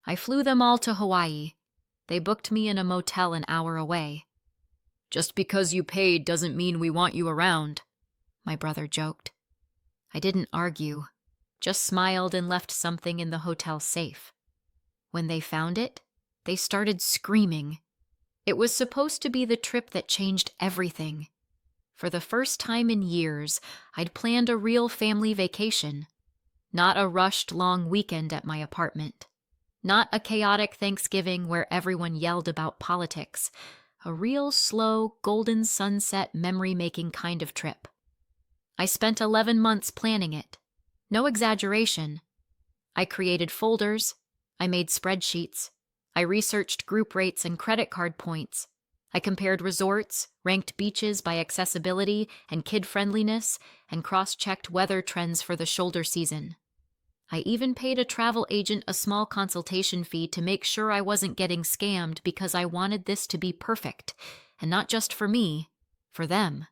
I flew them all to Hawaii. They booked me in a motel an hour away. Just because you paid doesn't mean we want you around, my brother joked. I didn't argue, just smiled and left something in the hotel safe. When they found it, they started screaming. It was supposed to be the trip that changed everything. For the first time in years, I'd planned a real family vacation. Not a rushed long weekend at my apartment. Not a chaotic Thanksgiving where everyone yelled about politics. A real slow, golden sunset memory-making kind of trip. I spent 11 months planning it. No exaggeration. I created folders. I made spreadsheets. I researched group rates and credit card points. I compared resorts, ranked beaches by accessibility and kid-friendliness, and cross-checked weather trends for the shoulder season. I even paid a travel agent a small consultation fee to make sure I wasn't getting scammed because I wanted this to be perfect, and not just for me, for them,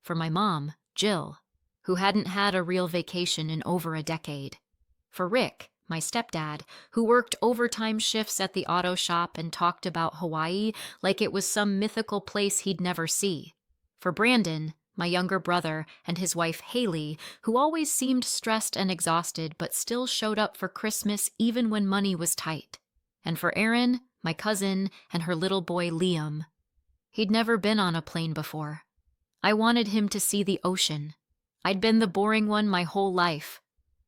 for my mom, Jill, who hadn't had a real vacation in over a decade, for Rick, my stepdad, who worked overtime shifts at the auto shop and talked about Hawaii like it was some mythical place he'd never see, for Brandon, my younger brother, and his wife Haley, who always seemed stressed and exhausted but still showed up for Christmas even when money was tight, and for Erin, my cousin, and her little boy Liam. He'd never been on a plane before. I wanted him to see the ocean. I'd been the boring one my whole life.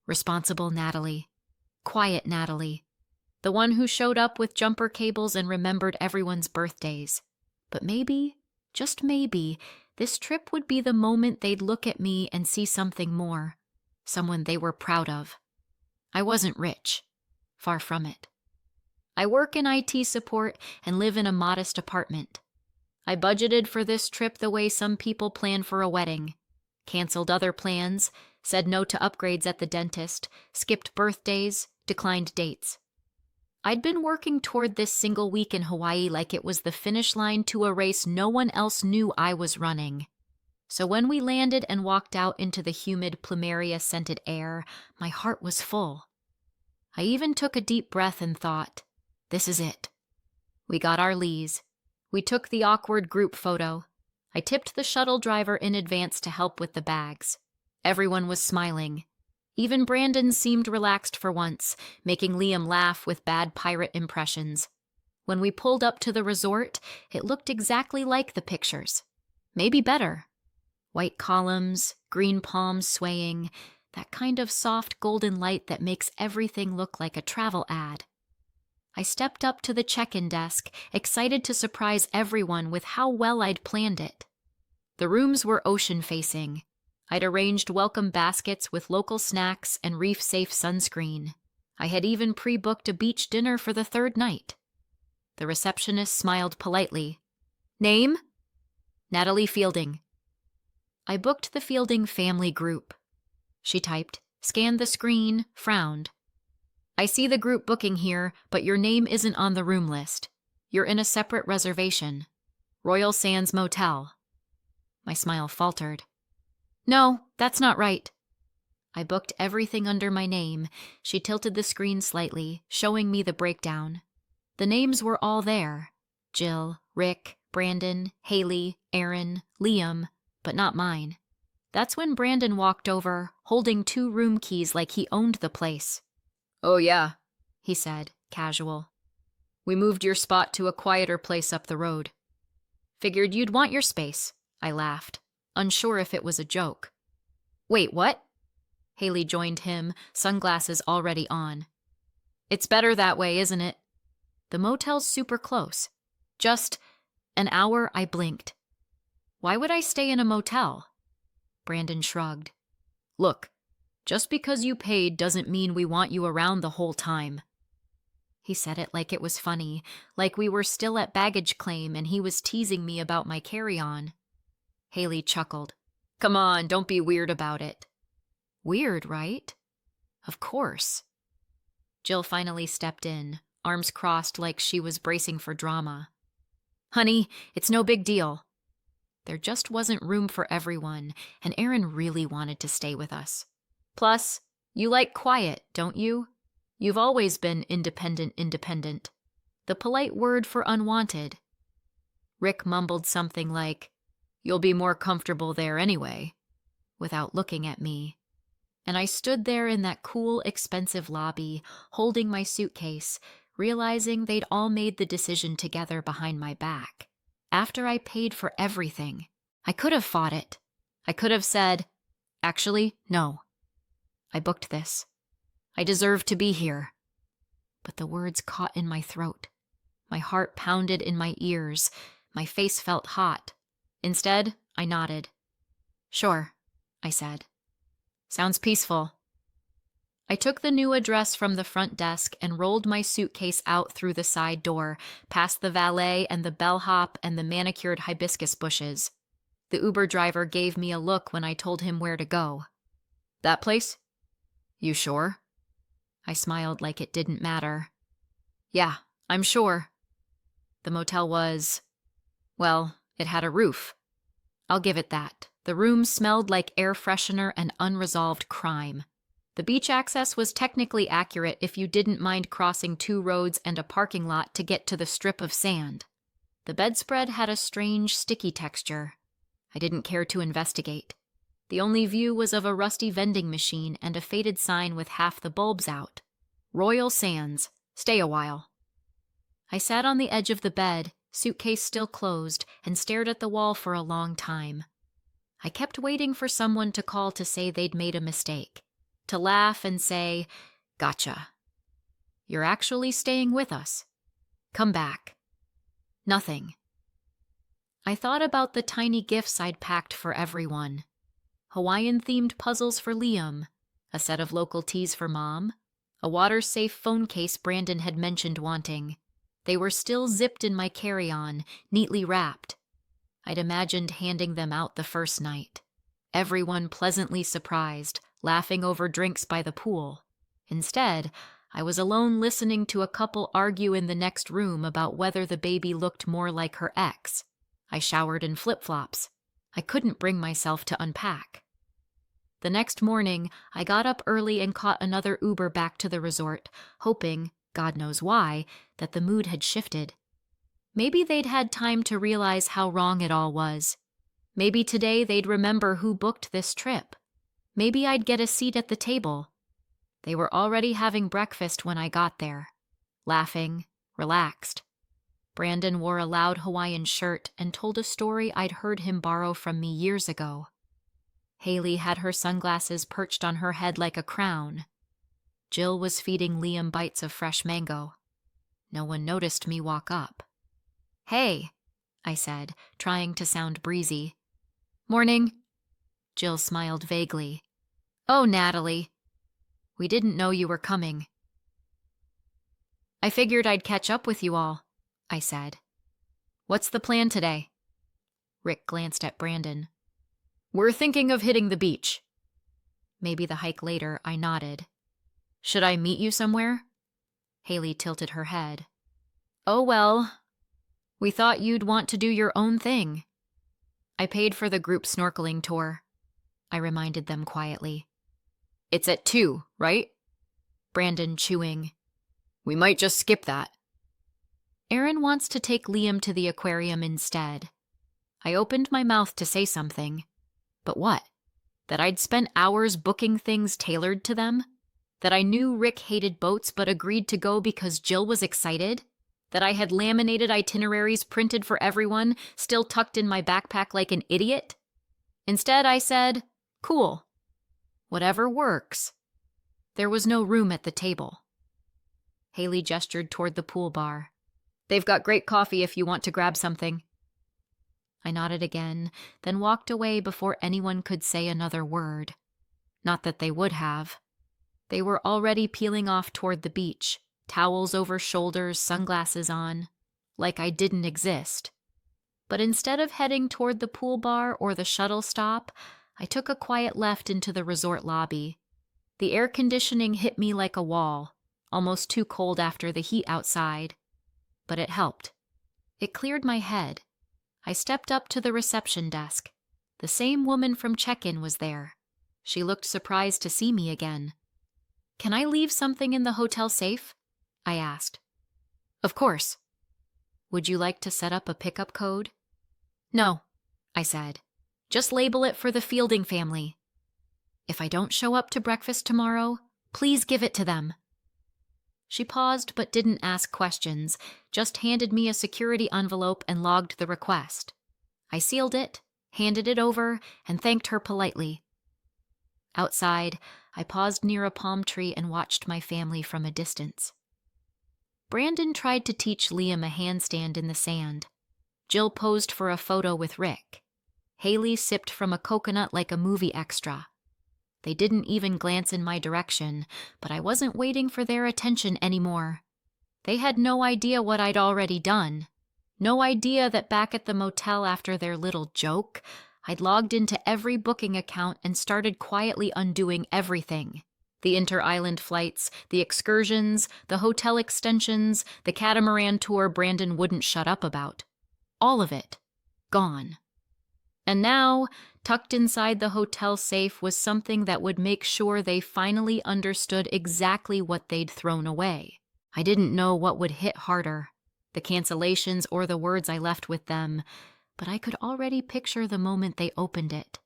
Responsible Natalie. Quiet Natalie. The one who showed up with jumper cables and remembered everyone's birthdays. But maybe, just maybe, this trip would be the moment they'd look at me and see something more, someone they were proud of. I wasn't rich. Far from it. I work in IT support and live in a modest apartment. I budgeted for this trip the way some people plan for a wedding. Canceled other plans, said no to upgrades at the dentist, skipped birthdays, declined dates. I'd been working toward this single week in Hawaii like it was the finish line to a race no one else knew I was running. So when we landed and walked out into the humid plumeria-scented air, my heart was full. I even took a deep breath and thought, this is it. We got our lees. We took the awkward group photo. I tipped the shuttle driver in advance to help with the bags. Everyone was smiling. Even Brandon seemed relaxed for once, making Liam laugh with bad pirate impressions. When we pulled up to the resort, it looked exactly like the pictures. Maybe better. White columns, green palms swaying, that kind of soft golden light that makes everything look like a travel ad. I stepped up to the check-in desk, excited to surprise everyone with how well I'd planned it. The rooms were ocean-facing. I'd arranged welcome baskets with local snacks and reef-safe sunscreen. I had even pre-booked a beach dinner for the third night. The receptionist smiled politely. Name? Natalie Fielding. I booked the Fielding family group. She typed, scanned the screen, frowned. I see the group booking here, but your name isn't on the room list. You're in a separate reservation. Royal Sands Motel. My smile faltered. No, that's not right. I booked everything under my name. She tilted the screen slightly, showing me the breakdown. The names were all there. Jill, Rick, Brandon, Haley, Erin, Liam, but not mine. That's when Brandon walked over, holding 2 room keys like he owned the place. Oh yeah, he said, casual. We moved your spot to a quieter place up the road. Figured you'd want your space, I laughed, unsure if it was a joke. Wait, what? Haley joined him, sunglasses already on. It's better that way, isn't it? The motel's super close. Just an hour, I blinked. Why would I stay in a motel? Brandon shrugged. Look, just because you paid doesn't mean we want you around the whole time. He said it like it was funny, like we were still at baggage claim and he was teasing me about my carry-on. Haley chuckled. Come on, don't be weird about it. Weird, right? Of course. Jill finally stepped in, arms crossed like she was bracing for drama. Honey, it's no big deal. There just wasn't room for everyone, and Erin really wanted to stay with us. Plus, you like quiet, don't you? You've always been independent. The polite word for unwanted. Rick mumbled something like, "You'll be more comfortable there anyway," without looking at me. And I stood there in that cool, expensive lobby, holding my suitcase, realizing they'd all made the decision together behind my back. After I paid for everything, I could have fought it. I could have said, "Actually, no. I booked this. I deserve to be here." But the words caught in my throat. My heart pounded in my ears. My face felt hot. Instead, I nodded. "Sure," I said. "Sounds peaceful." I took the new address from the front desk and rolled my suitcase out through the side door, past the valet and the bellhop and the manicured hibiscus bushes. The Uber driver gave me a look when I told him where to go. "That place? You sure?" I smiled like it didn't matter. "Yeah, I'm sure." The motel was, well, it had a roof. I'll give it that. The room smelled like air freshener and unresolved crime. The beach access was technically accurate if you didn't mind crossing 2 roads and a parking lot to get to the strip of sand. The bedspread had a strange, sticky texture. I didn't care to investigate. The only view was of a rusty vending machine and a faded sign with half the bulbs out. "Royal Sands. Stay a while." I sat on the edge of the bed, suitcase still closed, and stared at the wall for a long time. I kept waiting for someone to call to say they'd made a mistake, to laugh and say, "Gotcha. You're actually staying with us. Come back." Nothing. I thought about the tiny gifts I'd packed for everyone. Hawaiian-themed puzzles for Liam, a set of local teas for Mom, a water-safe phone case Brandon had mentioned wanting. They were still zipped in my carry-on, neatly wrapped. I'd imagined handing them out the first night. Everyone pleasantly surprised, laughing over drinks by the pool. Instead, I was alone listening to a couple argue in the next room about whether the baby looked more like her ex. I showered in flip-flops. I couldn't bring myself to unpack. The next morning, I got up early and caught another Uber back to the resort, hoping, God knows why, that the mood had shifted. Maybe they'd had time to realize how wrong it all was. Maybe today they'd remember who booked this trip. Maybe I'd get a seat at the table. They were already having breakfast when I got there. Laughing, relaxed. Brandon wore a loud Hawaiian shirt and told a story I'd heard him borrow from me years ago. Haley had her sunglasses perched on her head like a crown. Jill was feeding Liam bites of fresh mango. No one noticed me walk up. "Hey," I said, trying to sound breezy. "Morning." Jill smiled vaguely. "Oh, Natalie. We didn't know you were coming." "I figured I'd catch up with you all," I said. "What's the plan today?" Rick glanced at Brandon. "We're thinking of hitting the beach." "Maybe the hike later," I nodded. "Should I meet you somewhere?" Haley tilted her head. "Oh well, we thought you'd want to do your own thing." "I paid for the group snorkeling tour," I reminded them quietly. "It's at 2, right?" Brandon chewing. "We might just skip that." "Aaron wants to take Liam to the aquarium instead." I opened my mouth to say something. But what? That I'd spent hours booking things tailored to them? That I knew Rick hated boats but agreed to go because Jill was excited? That I had laminated itineraries printed for everyone, still tucked in my backpack like an idiot? Instead, I said, "Cool. Whatever works." There was no room at the table. Haley gestured toward the pool bar. "They've got great coffee if you want to grab something." I nodded again, then walked away before anyone could say another word. Not that they would have. They were already peeling off toward the beach, towels over shoulders, sunglasses on, like I didn't exist. But instead of heading toward the pool bar or the shuttle stop, I took a quiet left into the resort lobby. The air conditioning hit me like a wall, almost too cold after the heat outside. But it helped. It cleared my head. I stepped up to the reception desk. The same woman from check-in was there. She looked surprised to see me again. Can I leave something in the hotel safe? I asked. Of course. Would you like to set up a pickup code? No, I said. Just label it for the Fielding family. If I don't show up to breakfast tomorrow, please give it to them. She paused but didn't ask questions, just handed me a security envelope and logged the request. I sealed it, handed it over, and thanked her politely. Outside, I paused near a palm tree and watched my family from a distance. Brandon tried to teach Liam a handstand in the sand. Jill posed for a photo with Rick. Haley sipped from a coconut like a movie extra. They didn't even glance in my direction, but I wasn't waiting for their attention anymore. They had no idea what I'd already done. No idea that back at the motel after their little joke, I'd logged into every booking account and started quietly undoing everything. The inter-island flights, the excursions, the hotel extensions, the catamaran tour Brandon wouldn't shut up about. All of it. Gone. And now, tucked inside the hotel safe was something that would make sure they finally understood exactly what they'd thrown away. I didn't know what would hit harder, the cancellations or the words I left with them, but I could already picture the moment they opened it.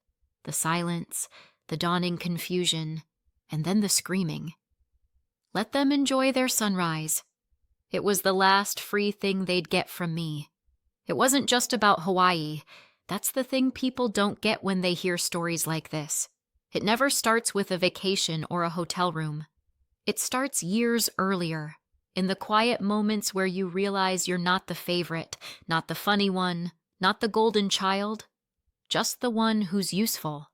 The silence, the dawning confusion, and then the screaming. Let them enjoy their sunrise. It was the last free thing they'd get from me. It wasn't just about Hawaii. That's the thing people don't get when they hear stories like this. It never starts with a vacation or a hotel room. It starts years earlier, in the quiet moments where you realize you're not the favorite, not the funny one, not the golden child, just the one who's useful.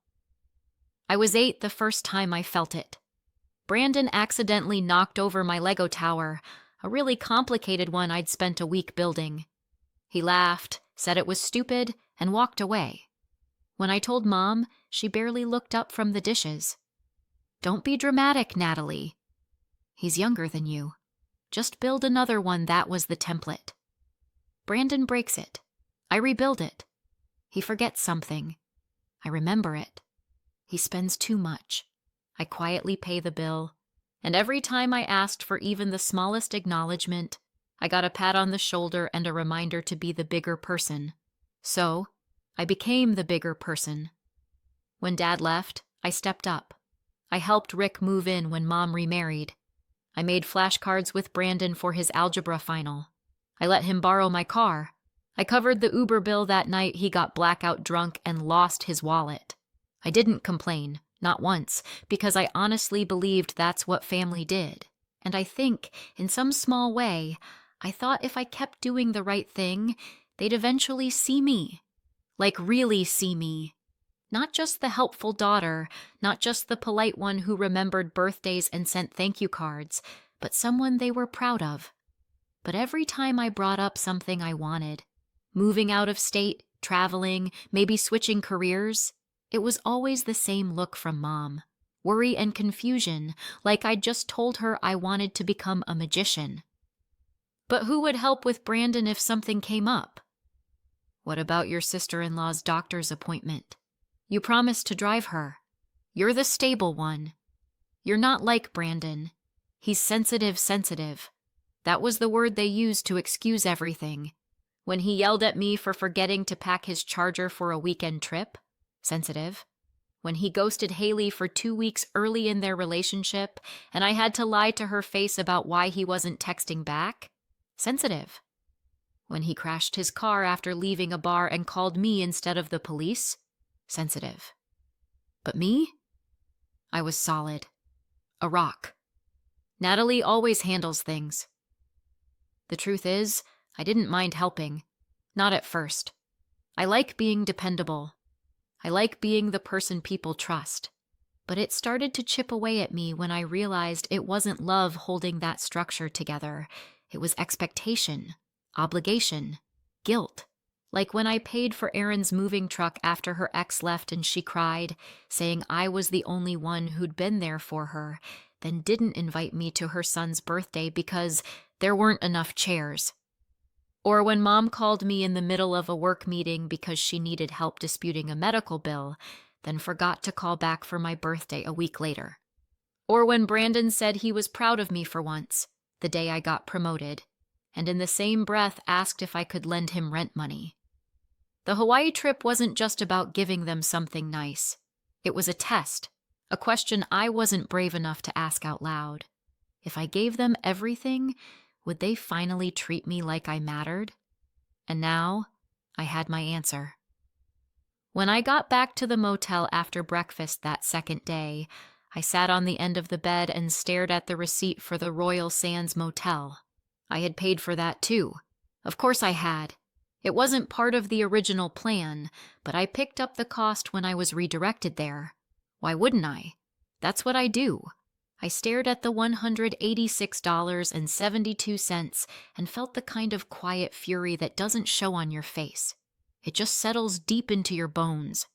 I was 8 the first time I felt it. Brandon accidentally knocked over my Lego tower, a really complicated one I'd spent a week building. He laughed, said it was stupid, and walked away. When I told Mom, she barely looked up from the dishes. Don't be dramatic, Natalie. He's younger than you. Just build another one. That was the template. Brandon breaks it. I rebuild it. He forgets something. I remember it. He spends too much. I quietly pay the bill. And every time I asked for even the smallest acknowledgement, I got a pat on the shoulder and a reminder to be the bigger person. So, I became the bigger person. When Dad left, I stepped up. I helped Rick move in when Mom remarried. I made flashcards with Brandon for his algebra final. I let him borrow my car. I covered the Uber bill that night he got blackout drunk and lost his wallet. I didn't complain, not once, because I honestly believed that's what family did. And I think, in some small way, I thought if I kept doing the right thing, they'd eventually see me. Like really see me. Not just the helpful daughter, not just the polite one who remembered birthdays and sent thank you cards, but someone they were proud of. But every time I brought up something I wanted, moving out of state, traveling, maybe switching careers, it was always the same look from Mom. Worry and confusion, like I'd just told her I wanted to become a magician. But who would help with Brandon if something came up? What about your sister-in-law's doctor's appointment? You promised to drive her. You're the stable one. You're not like Brandon. He's sensitive. That was the word they used to excuse everything. When he yelled at me for forgetting to pack his charger for a weekend trip, sensitive. When he ghosted Haley for 2 weeks early in their relationship, and I had to lie to her face about why he wasn't texting back, sensitive. When he crashed his car after leaving a bar and called me instead of the police, sensitive. But me? I was solid. A rock. Natalie always handles things. The truth is, I didn't mind helping. Not at first. I like being dependable. I like being the person people trust. But it started to chip away at me when I realized it wasn't love holding that structure together. It was expectation, obligation, guilt. Like when I paid for Erin's moving truck after her ex left and she cried, saying I was the only one who'd been there for her, then didn't invite me to her son's birthday because there weren't enough chairs. Or when Mom called me in the middle of a work meeting because she needed help disputing a medical bill, then forgot to call back for my birthday a week later. Or when Brandon said he was proud of me for once, the day I got promoted, and in the same breath asked if I could lend him rent money. The Hawaii trip wasn't just about giving them something nice. It was a test, a question I wasn't brave enough to ask out loud. If I gave them everything, would they finally treat me like I mattered? And now, I had my answer. When I got back to the motel after breakfast that second day, I sat on the end of the bed and stared at the receipt for the Royal Sands Motel. I had paid for that too. Of course I had. It wasn't part of the original plan, but I picked up the cost when I was redirected there. Why wouldn't I? That's what I do. I stared at the $186.72 and felt the kind of quiet fury that doesn't show on your face. It just settles deep into your bones.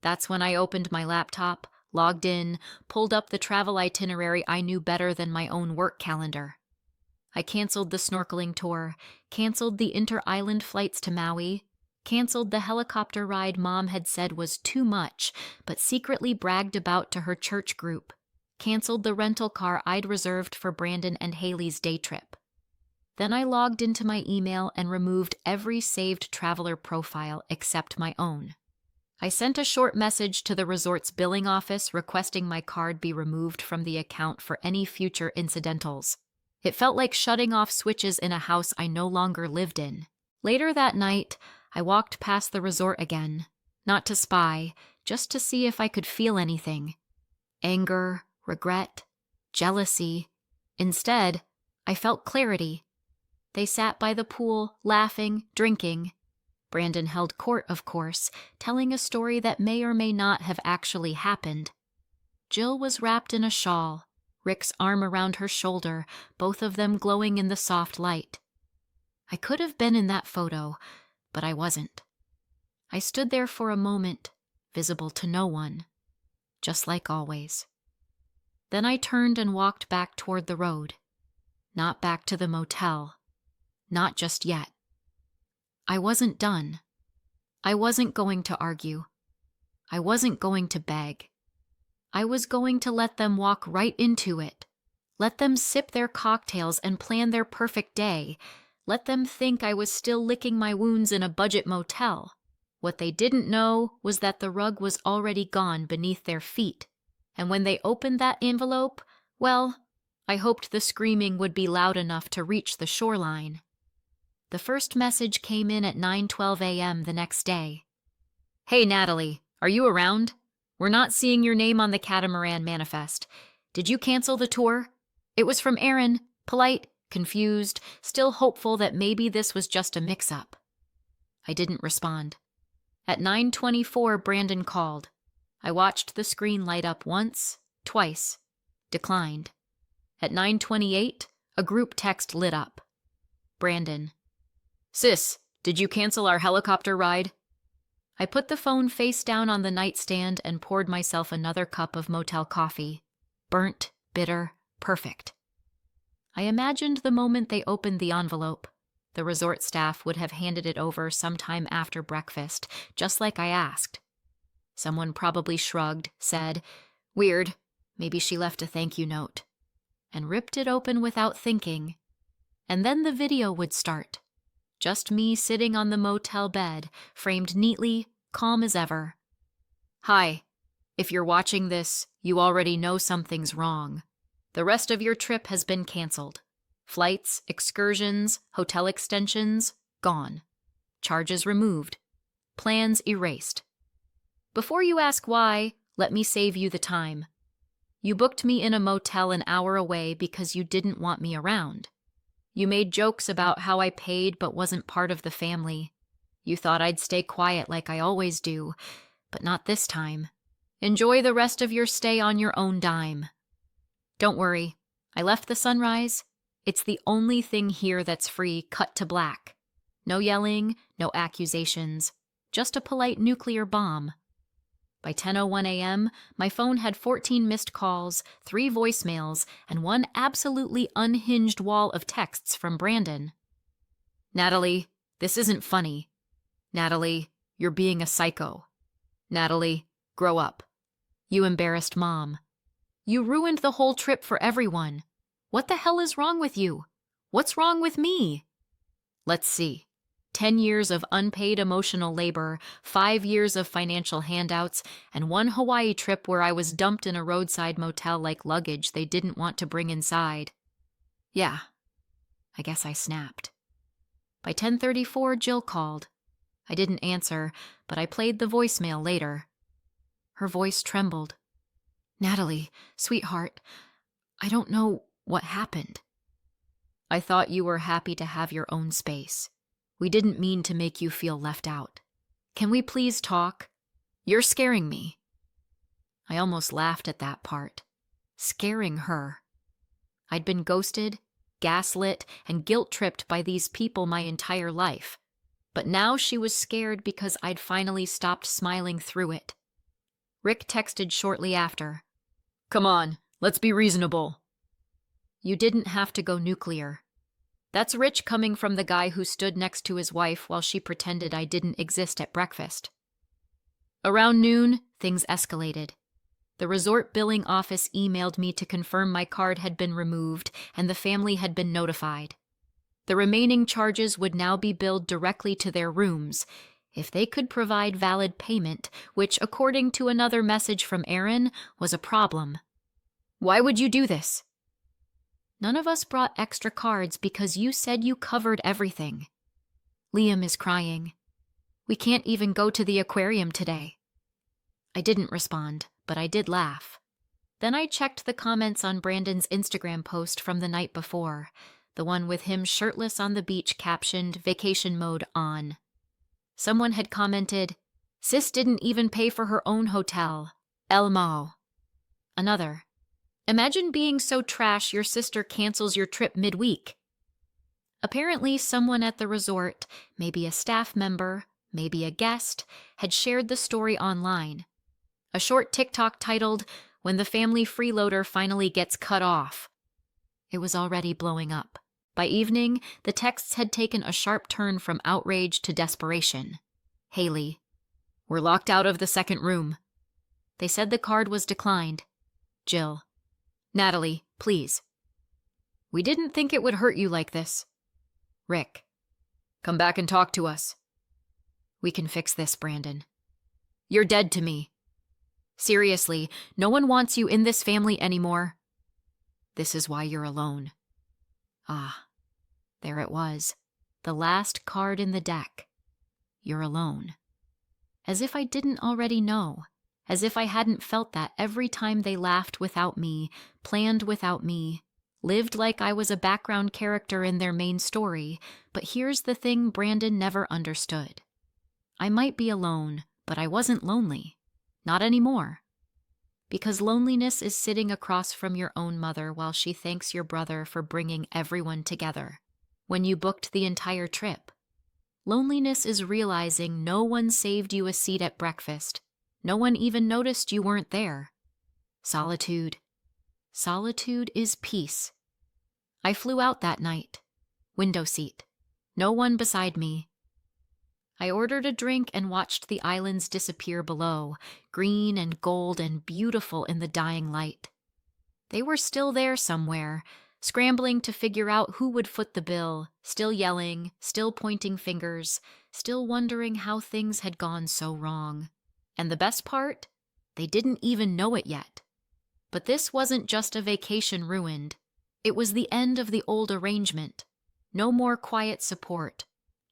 That's when I opened my laptop, logged in, pulled up the travel itinerary I knew better than my own work calendar. I canceled the snorkeling tour, canceled the inter-island flights to Maui, canceled the helicopter ride Mom had said was too much, but secretly bragged about to her church group, canceled the rental car I'd reserved for Brandon and Haley's day trip. Then I logged into my email and removed every saved traveler profile except my own. I sent a short message to the resort's billing office requesting my card be removed from the account for any future incidentals. It felt like shutting off switches in a house I no longer lived in. Later that night, I walked past the resort again, not to spy, just to see if I could feel anything. Anger, regret, jealousy. Instead, I felt clarity. They sat by the pool, laughing, drinking. Brandon held court, of course, telling a story that may or may not have actually happened. Jill was wrapped in a shawl, Rick's arm around her shoulder, both of them glowing in the soft light. I could have been in that photo, but I wasn't. I stood there for a moment, visible to no one, just like always. Then I turned and walked back toward the road. Not back to the motel. Not just yet. I wasn't done. I wasn't going to argue. I wasn't going to beg. I was going to let them walk right into it. Let them sip their cocktails and plan their perfect day. Let them think I was still licking my wounds in a budget motel. What they didn't know was that the rug was already gone beneath their feet. And when they opened that envelope, well, I hoped the screaming would be loud enough to reach the shoreline. The first message came in at 9:12 a.m. the next day. "Hey, Natalie, are you around? We're not seeing your name on the catamaran manifest. Did you cancel the tour?" It was from Aaron, polite, confused, still hopeful that maybe this was just a mix-up. I didn't respond. At 9:24, Brandon called. I watched the screen light up once, twice, declined. At 9:28, a group text lit up. Brandon: "Sis, did you cancel our helicopter ride?" I put the phone face down on the nightstand and poured myself another cup of motel coffee. Burnt, bitter, perfect. I imagined the moment they opened the envelope. The resort staff would have handed it over sometime after breakfast, just like I asked. Someone probably shrugged, said, "Weird, maybe she left a thank you note," and ripped it open without thinking. And then the video would start. Just me sitting on the motel bed, framed neatly, calm as ever. "Hi. If you're watching this, you already know something's wrong. The rest of your trip has been canceled. Flights, excursions, hotel extensions, gone. Charges removed. Plans erased. Before you ask why, let me save you the time. You booked me in a motel an hour away because you didn't want me around. You made jokes about how I paid but wasn't part of the family. You thought I'd stay quiet like I always do, but not this time. Enjoy the rest of your stay on your own dime. Don't worry, I left the sunrise. It's the only thing here that's free, cut to black. No yelling, no accusations, just a polite nuclear bomb." By 10:01 a.m., my phone had 14 missed calls, 3 voicemails, and 1 absolutely unhinged wall of texts from Brandon. "Natalie, this isn't funny. Natalie, you're being a psycho. Natalie, grow up. You embarrassed Mom. You ruined the whole trip for everyone. What the hell is wrong with you? What's wrong with me? Let's see. 10 years of unpaid emotional labor, 5 years of financial handouts, and one Hawaii trip where I was dumped in a roadside motel like luggage they didn't want to bring inside. Yeah, I guess I snapped. By 10:34, Jill called. I didn't answer, but I played the voicemail later. Her voice trembled. Natalie, sweetheart, I don't know what happened. I thought you were happy to have your own space. We didn't mean to make you feel left out. Can we please talk? You're scaring me. I almost laughed at that part. Scaring her. I'd been ghosted, gaslit, and guilt-tripped by these people my entire life. But now she was scared because I'd finally stopped smiling through it. Rick texted shortly after. Come on, let's be reasonable. You didn't have to go nuclear. That's rich coming from the guy who stood next to his wife while she pretended I didn't exist at breakfast. Around noon, things escalated. The resort billing office emailed me to confirm my card had been removed and the family had been notified. The remaining charges would now be billed directly to their rooms, if they could provide valid payment, which, according to another message from Aaron, was a problem. Why would you do this? None of us brought extra cards because you said you covered everything. Liam is crying. We can't even go to the aquarium today. I didn't respond, but I did laugh. Then I checked the comments on Brandon's Instagram post from the night before, the one with him shirtless on the beach captioned "Vacation Mode On." Someone had commented, "Sis didn't even pay for her own hotel. El Mao." Another, "Imagine being so trash your sister cancels your trip midweek." Apparently someone at the resort, maybe a staff member, maybe a guest, had shared the story online. A short TikTok titled, "When the family freeloader finally gets cut off." It was already blowing up. By evening, the texts had taken a sharp turn from outrage to desperation. Haley, "We're locked out of the second room." They said the card was declined. Jill, "Natalie, please." "We didn't think it would hurt you like this." Rick, "Come back and talk to us." "We can fix this, Brandon." "You're dead to me." "Seriously, no one wants you in this family anymore." "This is why you're alone." Ah, there it was. The last card in the deck. You're alone. As if I didn't already know. As if I hadn't felt that every time they laughed without me, planned without me, lived like I was a background character in their main story. But here's the thing Brandon never understood. I might be alone, but I wasn't lonely. Not anymore. Because loneliness is sitting across from your own mother while she thanks your brother for bringing everyone together, when you booked the entire trip. Loneliness is realizing no one saved you a seat at breakfast. No one even noticed you weren't there. Solitude. Solitude is peace. I flew out that night. Window seat. No one beside me. I ordered a drink and watched the islands disappear below, green and gold and beautiful in the dying light. They were still there somewhere, scrambling to figure out who would foot the bill, still yelling, still pointing fingers, still wondering how things had gone so wrong. And the best part? They didn't even know it yet. But this wasn't just a vacation ruined. It was the end of the old arrangement. No more quiet support.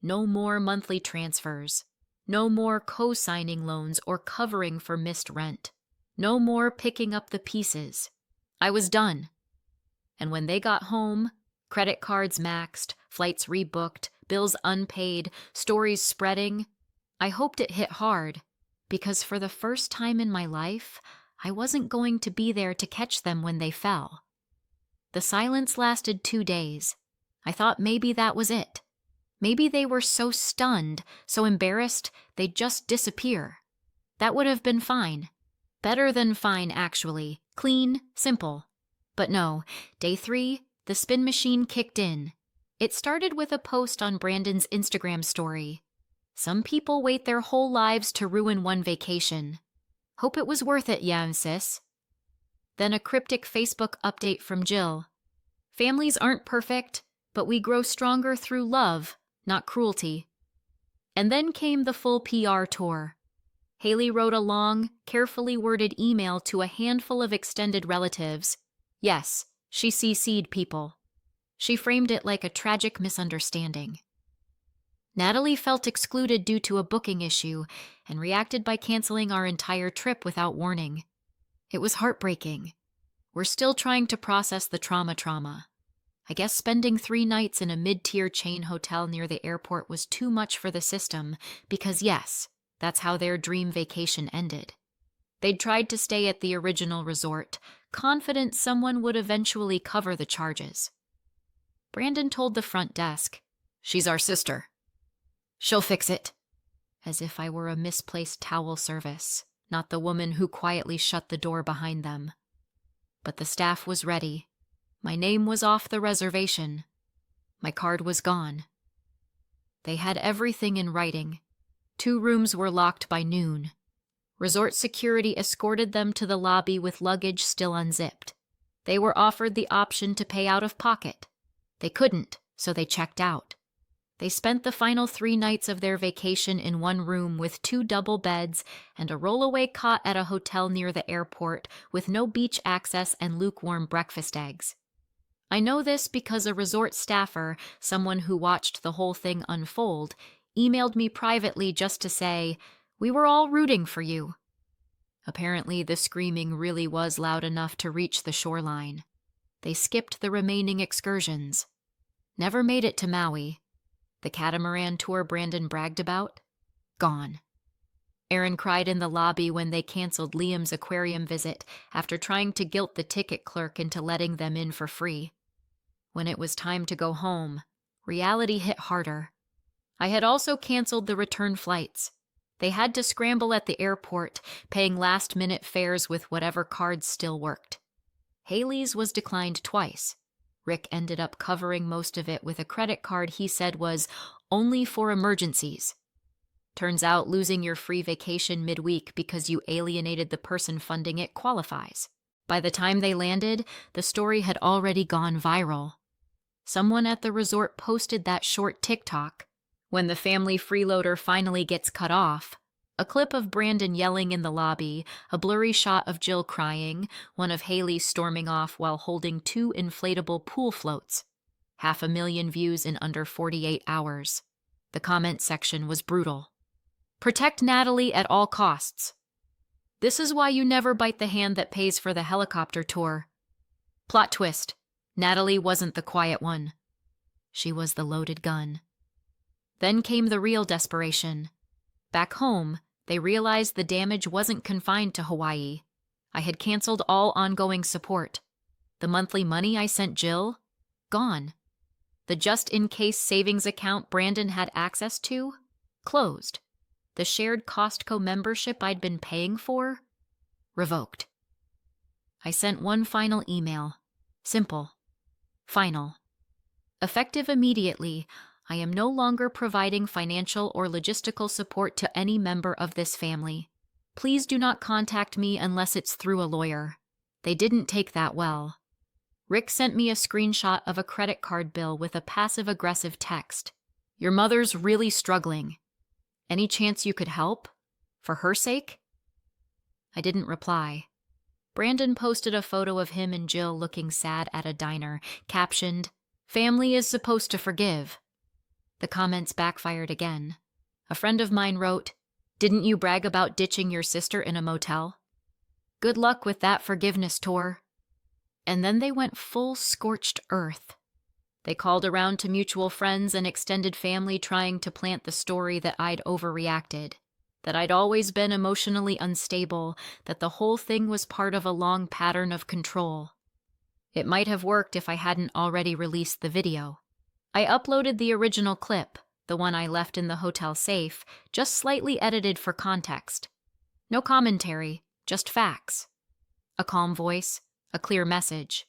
No more monthly transfers. No more co-signing loans or covering for missed rent. No more picking up the pieces. I was done. And when they got home, credit cards maxed, flights rebooked, bills unpaid, stories spreading, I hoped it hit hard, because for the first time in my life, I wasn't going to be there to catch them when they fell. The silence lasted 2 days. I thought maybe that was it. Maybe they were so stunned, so embarrassed, they'd just disappear. That would have been fine. Better than fine, actually. Clean, simple. But no, day 3, the spin machine kicked in. It started with a post on Brandon's Instagram story. Some people wait their whole lives to ruin one vacation. Hope it was worth it, yeah, sis. Then a cryptic Facebook update from Jill. Families aren't perfect, but we grow stronger through love, not cruelty. And then came the full PR tour. Haley wrote a long, carefully worded email to a handful of extended relatives. Yes, she CC'd people. She framed it like a tragic misunderstanding. Natalie felt excluded due to a booking issue and reacted by canceling our entire trip without warning. It was heartbreaking. We're still trying to process the trauma. I guess spending 3 nights in a mid-tier chain hotel near the airport was too much for the system because, yes, that's how their dream vacation ended. They'd tried to stay at the original resort, confident someone would eventually cover the charges. Brandon told the front desk, "She's our sister. She'll fix it," as if I were a misplaced towel service, not the woman who quietly shut the door behind them. But the staff was ready. My name was off the reservation. My card was gone. They had everything in writing. 2 rooms were locked by noon. Resort security escorted them to the lobby with luggage still unzipped. They were offered the option to pay out of pocket. They couldn't, so they checked out. They spent the final 3 nights of their vacation in 1 room with 2 double beds and a rollaway cot at a hotel near the airport with no beach access and lukewarm breakfast eggs. I know this because a resort staffer, someone who watched the whole thing unfold, emailed me privately just to say, "We were all rooting for you." Apparently, the screaming really was loud enough to reach the shoreline. They skipped the remaining excursions. Never made it to Maui. The catamaran tour Brandon bragged about? Gone. Aaron cried in the lobby when they canceled Liam's aquarium visit after trying to guilt the ticket clerk into letting them in for free. When it was time to go home, reality hit harder. I had also canceled the return flights. They had to scramble at the airport, paying last-minute fares with whatever cards still worked. Haley's was declined twice. Rick ended up covering most of it with a credit card he said was only for emergencies. Turns out losing your free vacation midweek because you alienated the person funding it qualifies. By the time they landed, the story had already gone viral. Someone at the resort posted that short TikTok. When the family freeloader finally gets cut off, a clip of Brandon yelling in the lobby, a blurry shot of Jill crying, one of Haley storming off while holding 2 inflatable pool floats. 500,000 views in under 48 hours. The comment section was brutal. Protect Natalie at all costs. This is why you never bite the hand that pays for the helicopter tour. Plot twist. Natalie wasn't the quiet one. She was the loaded gun. Then came the real desperation. Back home, they realized the damage wasn't confined to Hawaii. I had canceled all ongoing support. The monthly money I sent Jill? Gone. The just-in-case savings account Brandon had access to? Closed. The shared Costco membership I'd been paying for? Revoked. I sent one final email. Simple. Final. Effective immediately, I am no longer providing financial or logistical support to any member of this family. Please do not contact me unless it's through a lawyer. They didn't take that well. Rick sent me a screenshot of a credit card bill with a passive-aggressive text. Your mother's really struggling. Any chance you could help? For her sake? I didn't reply. Brandon posted a photo of him and Jill looking sad at a diner, captioned, "Family is supposed to forgive." The comments backfired again. A friend of mine wrote, "Didn't you brag about ditching your sister in a motel? Good luck with that forgiveness tour." And then they went full scorched earth. They called around to mutual friends and extended family trying to plant the story that I'd overreacted, that I'd always been emotionally unstable, that the whole thing was part of a long pattern of control. It might have worked if I hadn't already released the video. I uploaded the original clip, the one I left in the hotel safe, just slightly edited for context. No commentary, just facts. A calm voice, a clear message.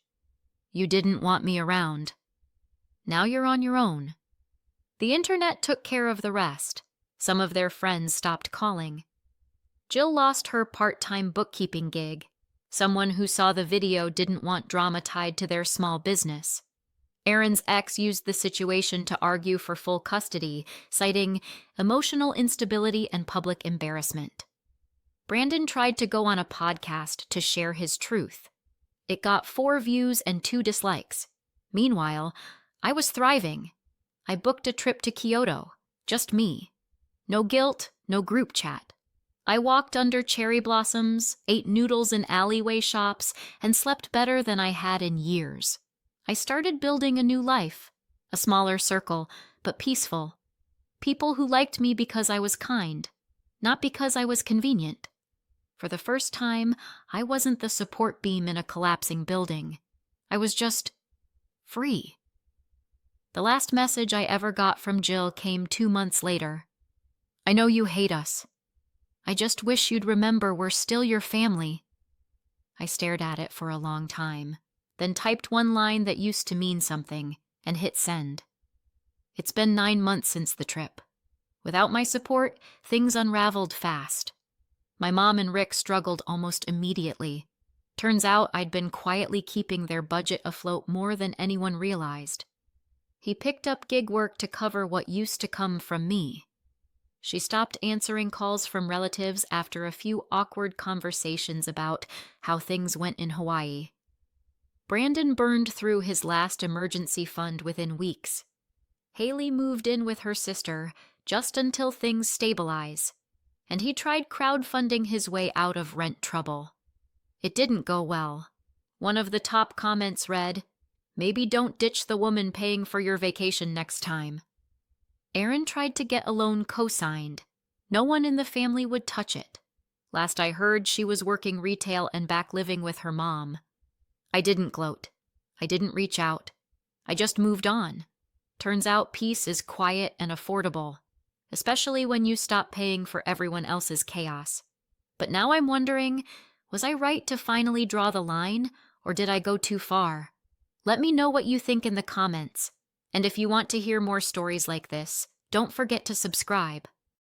You didn't want me around. Now you're on your own. The internet took care of the rest. Some of their friends stopped calling. Jill lost her part-time bookkeeping gig. Someone who saw the video didn't want drama tied to their small business. Aaron's ex used the situation to argue for full custody, citing emotional instability and public embarrassment. Brandon tried to go on a podcast to share his truth. It got 4 views and 2 dislikes. Meanwhile, I was thriving. I booked a trip to Kyoto, just me. No guilt, no group chat. I walked under cherry blossoms, ate noodles in alleyway shops, and slept better than I had in years. I started building a new life, a smaller circle, but peaceful. People who liked me because I was kind, not because I was convenient. For the first time, I wasn't the support beam in a collapsing building. I was just free. The last message I ever got from Jill came 2 months later. I know you hate us. I just wish you'd remember we're still your family. I stared at it for a long time, then typed one line that used to mean something and hit send. It's been 9 months since the trip. Without my support, things unraveled fast. My mom and Rick struggled almost immediately. Turns out I'd been quietly keeping their budget afloat more than anyone realized. He picked up gig work to cover what used to come from me. She stopped answering calls from relatives after a few awkward conversations about how things went in Hawaii. Brandon burned through his last emergency fund within weeks. Haley moved in with her sister just until things stabilize, and he tried crowdfunding his way out of rent trouble. It didn't go well. One of the top comments read, "Maybe don't ditch the woman paying for your vacation next time." Aaron tried to get a loan co-signed. No one in the family would touch it. Last I heard, she was working retail and back living with her mom. I didn't gloat. I didn't reach out. I just moved on. Turns out peace is quiet and affordable, especially when you stop paying for everyone else's chaos. But now I'm wondering, was I right to finally draw the line, or did I go too far? Let me know what you think in the comments. And if you want to hear more stories like this, don't forget to subscribe.